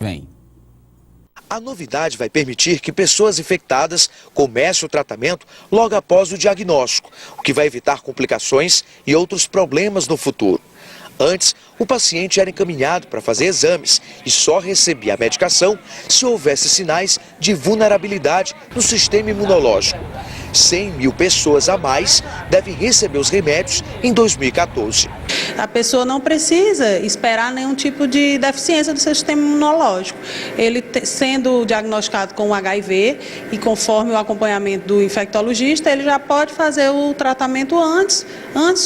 vem. A novidade vai permitir que pessoas infectadas comecem o tratamento logo após o diagnóstico, o que vai evitar complicações e outros problemas no futuro. Antes, o paciente era encaminhado para fazer exames e só recebia a medicação se houvesse sinais de vulnerabilidade no sistema imunológico. 100 mil pessoas a mais devem receber os remédios em 2014. A pessoa não precisa esperar nenhum tipo de deficiência do seu sistema imunológico. Ele sendo diagnosticado com HIV e conforme o acompanhamento do infectologista, ele já pode fazer o tratamento antes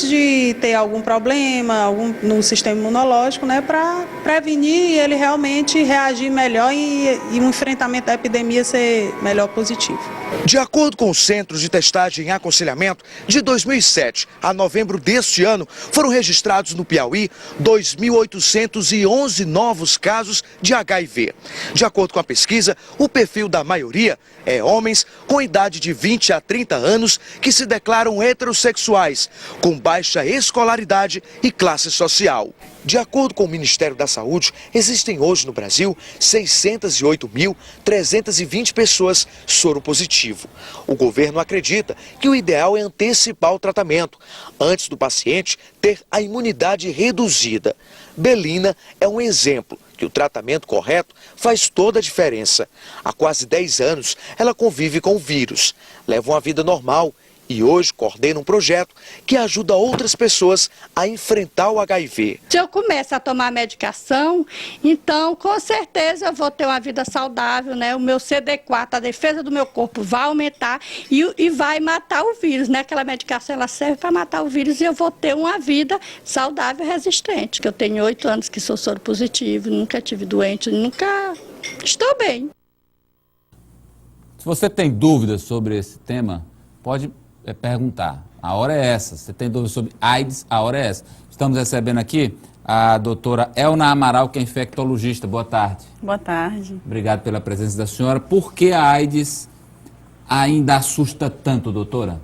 de ter algum problema no sistema imunológico, né, para prevenir e ele realmente reagir melhor e o enfrentamento da epidemia ser melhor positivo. De acordo com o Centro de Testagem e Aconselhamento, de 2007 a novembro deste ano, foram registrados no Piauí 2.811 novos casos de HIV. De acordo com a pesquisa, o perfil da maioria é homens com idade de 20 a 30 anos que se declaram heterossexuais, com baixa escolaridade e classe social. De acordo com o Ministério da Saúde, existem hoje no Brasil 608.320 pessoas soropositivo. O governo acredita que o ideal é antecipar o tratamento, antes do paciente ter a imunidade reduzida. Belina é um exemplo que o tratamento correto faz toda a diferença. Há quase 10 anos, ela convive com o vírus, leva uma vida normal e hoje coordena um projeto que ajuda outras pessoas a enfrentar o HIV. Se eu começo a tomar medicação, então com certeza eu vou ter uma vida saudável, né? O meu CD4, a defesa do meu corpo vai aumentar e vai matar o vírus, né? Aquela medicação ela serve para matar o vírus e eu vou ter uma vida saudável e resistente. Que eu tenho 8 anos que sou soropositivo, nunca tive doente, nunca estou bem. Se você tem dúvidas sobre esse tema, pode perguntar. A hora é essa. Você tem dúvidas sobre AIDS? A hora é essa. Estamos recebendo aqui a doutora Elna Amaral, que é infectologista. Boa tarde. Boa tarde. Obrigado pela presença da senhora. Por que a AIDS ainda assusta tanto, doutora?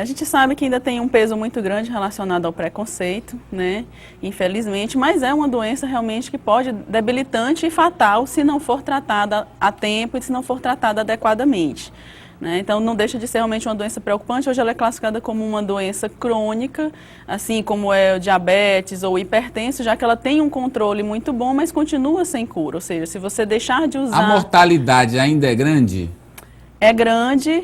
A gente sabe que ainda tem um peso muito grande relacionado ao preconceito, né? Infelizmente, mas é uma doença realmente que pode debilitante e fatal se não for tratada a tempo e se não for tratada adequadamente. Então, não deixa de ser realmente uma doença preocupante. Hoje ela é classificada como uma doença crônica, assim como é o diabetes ou hipertenso, já que ela tem um controle muito bom, mas continua sem cura. Ou seja, se você deixar de usar... A mortalidade ainda é grande? É grande,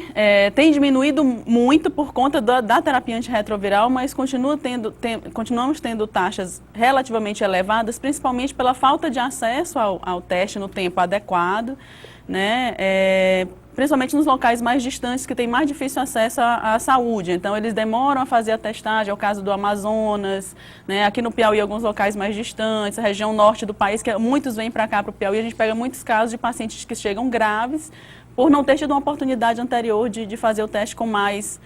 tem diminuído muito por conta da terapia antirretroviral, mas continuamos tendo taxas relativamente elevadas, principalmente pela falta de acesso ao teste no tempo adequado, né? Principalmente nos locais mais distantes, que tem mais difícil acesso à saúde. Então, eles demoram a fazer a testagem, é o caso do Amazonas, né? Aqui no Piauí, alguns locais mais distantes, a região norte do país, que muitos vêm para cá, para o Piauí, a gente pega muitos casos de pacientes que chegam graves, por não ter tido uma oportunidade anterior de fazer o teste com mais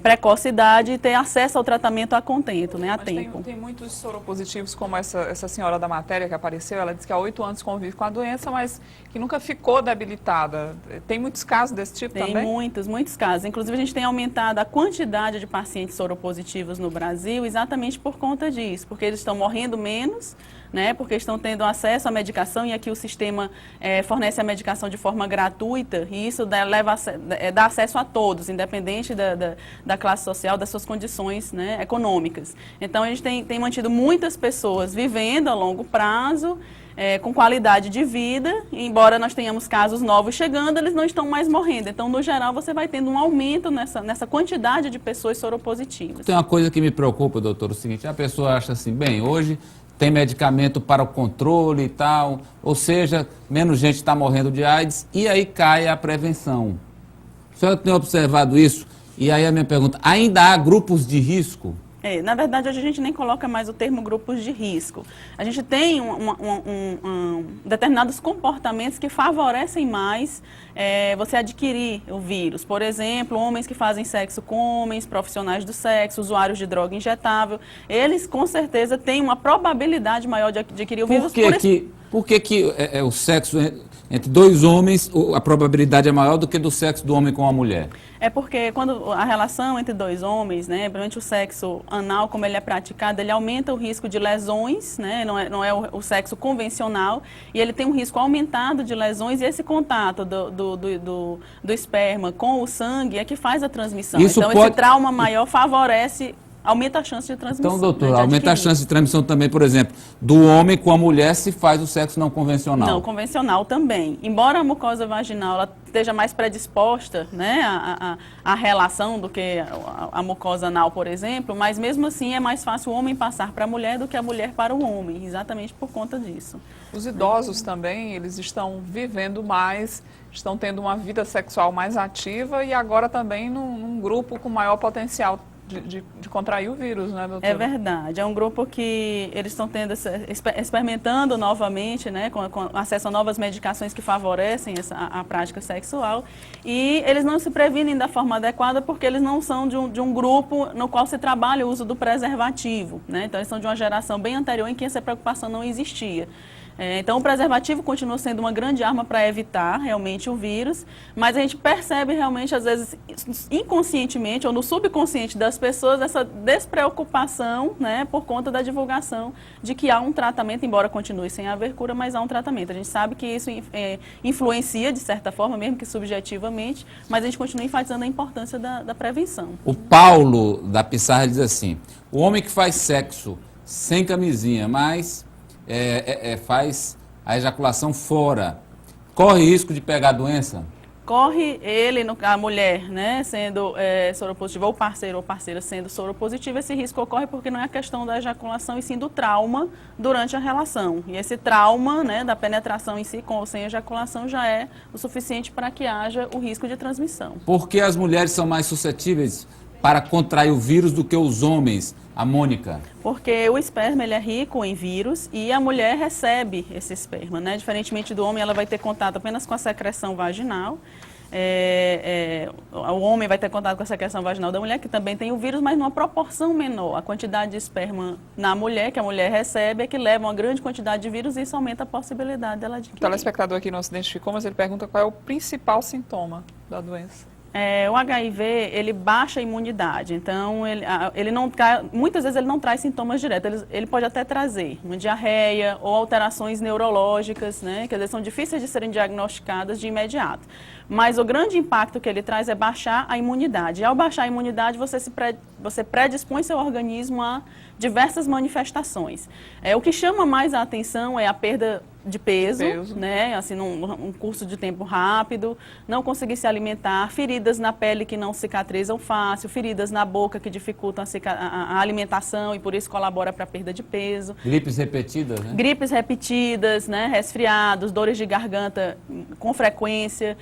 precocidade e ter acesso ao tratamento a contento, né, a tempo. Tem muitos soropositivos, como essa senhora da matéria que apareceu, ela disse que há 8 anos convive com a doença, mas que nunca ficou debilitada. Tem muitos casos desse tipo também? Tem muitos casos. Inclusive, a gente tem aumentado a quantidade de pacientes soropositivos no Brasil exatamente por conta disso, porque eles estão morrendo menos, né, porque estão tendo acesso à medicação e aqui o sistema fornece a medicação de forma gratuita e isso dá acesso a todos, independente da classe social, das suas condições, né, econômicas. Então, a gente tem mantido muitas pessoas vivendo a longo prazo, com qualidade de vida, e embora nós tenhamos casos novos chegando, eles não estão mais morrendo. Então, no geral, você vai tendo um aumento nessa quantidade de pessoas soropositivas. Tem uma coisa que me preocupa, doutor, o seguinte, a pessoa acha assim, bem, hoje tem medicamento para o controle e tal, ou seja, menos gente está morrendo de AIDS, e aí cai a prevenção. O senhor tem observado isso? E aí a minha pergunta, ainda há grupos de risco? Na verdade, hoje a gente nem coloca mais o termo grupos de risco. A gente tem determinados comportamentos que favorecem mais você adquirir o vírus. Por exemplo, homens que fazem sexo com homens, profissionais do sexo, usuários de droga injetável, eles com certeza têm uma probabilidade maior de adquirir o vírus. Por que o sexo... entre dois homens, a probabilidade é maior do que do sexo do homem com a mulher? É porque quando a relação entre dois homens, né, principalmente o sexo anal, como ele é praticado, ele aumenta o risco de lesões, né, não é o sexo convencional, e ele tem um risco aumentado de lesões, e esse contato do esperma com o sangue é que faz a transmissão. Isso então, esse trauma maior favorece, aumenta a chance de transmissão. Então, doutor, né, aumenta a chance de transmissão também, por exemplo, do homem com a mulher se faz o sexo não convencional. Não convencional também. Embora a mucosa vaginal ela esteja mais predisposta, né, à relação do que a mucosa anal, por exemplo, mas mesmo assim é mais fácil o homem passar para a mulher do que a mulher para o homem, exatamente por conta disso. Os idosos também, eles estão vivendo mais, estão tendo uma vida sexual mais ativa e agora também num grupo com maior potencial de contrair o vírus, né, doutora? É verdade. É um grupo que eles estão tendo, experimentando novamente, né, com acesso a novas medicações que favorecem a prática sexual, e eles não se previnem da forma adequada porque eles não são de um grupo no qual se trabalha o uso do preservativo, né? Então eles são de uma geração bem anterior em que essa preocupação não existia. Então, o preservativo continua sendo uma grande arma para evitar realmente o vírus, mas a gente percebe realmente, às vezes, inconscientemente ou no subconsciente das pessoas, essa despreocupação, né, por conta da divulgação de que há um tratamento, embora continue sem haver cura, mas há um tratamento. A gente sabe que isso influencia, de certa forma, mesmo que subjetivamente, mas a gente continua enfatizando a importância da prevenção. O Paulo da Pissarra diz assim: o homem que faz sexo sem camisinha, mas faz a ejaculação fora, corre risco de pegar a doença? Corre a mulher, né, sendo soropositiva, ou parceiro ou parceira sendo soropositiva, esse risco ocorre porque não é a questão da ejaculação e sim do trauma durante a relação. E esse trauma, né, da penetração em si, com ou sem ejaculação, já é o suficiente para que haja o risco de transmissão. Por que as mulheres são mais suscetíveis para contrair o vírus do que os homens, a Mônica? Porque o esperma ele é rico em vírus e a mulher recebe esse esperma, né? Diferentemente do homem, ela vai ter contato apenas com a secreção vaginal. O homem vai ter contato com a secreção vaginal da mulher, que também tem o vírus, mas numa proporção menor. A quantidade de esperma na mulher, que a mulher recebe, é que leva uma grande quantidade de vírus e isso aumenta a possibilidade dela adquirir. O telespectador aqui não se identificou, mas ele pergunta qual é o principal sintoma da doença. O HIV, ele baixa a imunidade, então muitas vezes ele não traz sintomas diretos, ele pode até trazer uma diarreia ou alterações neurológicas, né, que às vezes são difíceis de serem diagnosticadas de imediato. Mas o grande impacto que ele traz é baixar a imunidade. E ao baixar a imunidade, você predispõe seu organismo a diversas manifestações. O que chama mais a atenção é a perda de peso. Né, assim, num curso de tempo rápido, não conseguir se alimentar, feridas na pele que não cicatrizam fácil, feridas na boca que dificultam a alimentação e por isso colabora para a perda de peso. Gripes repetidas, né? Gripes repetidas, né, resfriados, dores de garganta com frequência,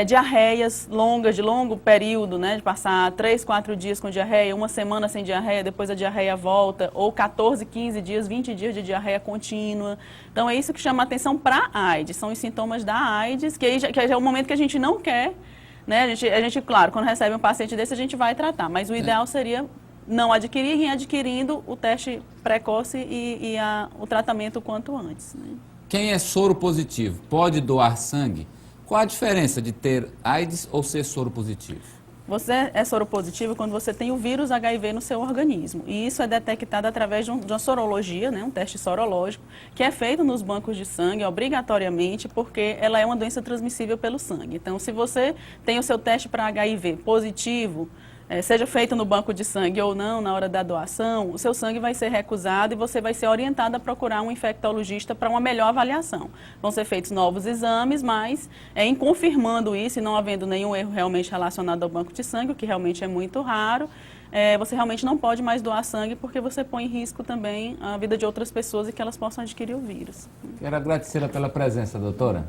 diarreias longas, de longo período, né, de passar 3, 4 dias com diarreia, uma semana sem diarreia, depois a diarreia volta, ou 14, 15 dias, 20 dias de diarreia contínua. Então é isso que chama a atenção para a AIDS, são os sintomas da AIDS, que já é o momento que a gente não quer, né, a gente, claro, quando recebe um paciente desse a gente vai tratar, mas o ideal seria não adquirir e adquirindo o teste precoce e o tratamento o quanto antes. Né? Quem é soro positivo pode doar sangue? Qual a diferença de ter AIDS ou ser soro positivo? Você é soropositivo quando você tem o vírus HIV no seu organismo. E isso é detectado através de uma sorologia, né, um teste sorológico, que é feito nos bancos de sangue obrigatoriamente, porque ela é uma doença transmissível pelo sangue. Então, se você tem o seu teste para HIV positivo, seja feito no banco de sangue ou não, na hora da doação, o seu sangue vai ser recusado e você vai ser orientado a procurar um infectologista para uma melhor avaliação. Vão ser feitos novos exames, mas em confirmando isso e não havendo nenhum erro realmente relacionado ao banco de sangue, o que realmente é muito raro, você realmente não pode mais doar sangue porque você põe em risco também a vida de outras pessoas e que elas possam adquirir o vírus. Quero agradecê-la pela presença, doutora.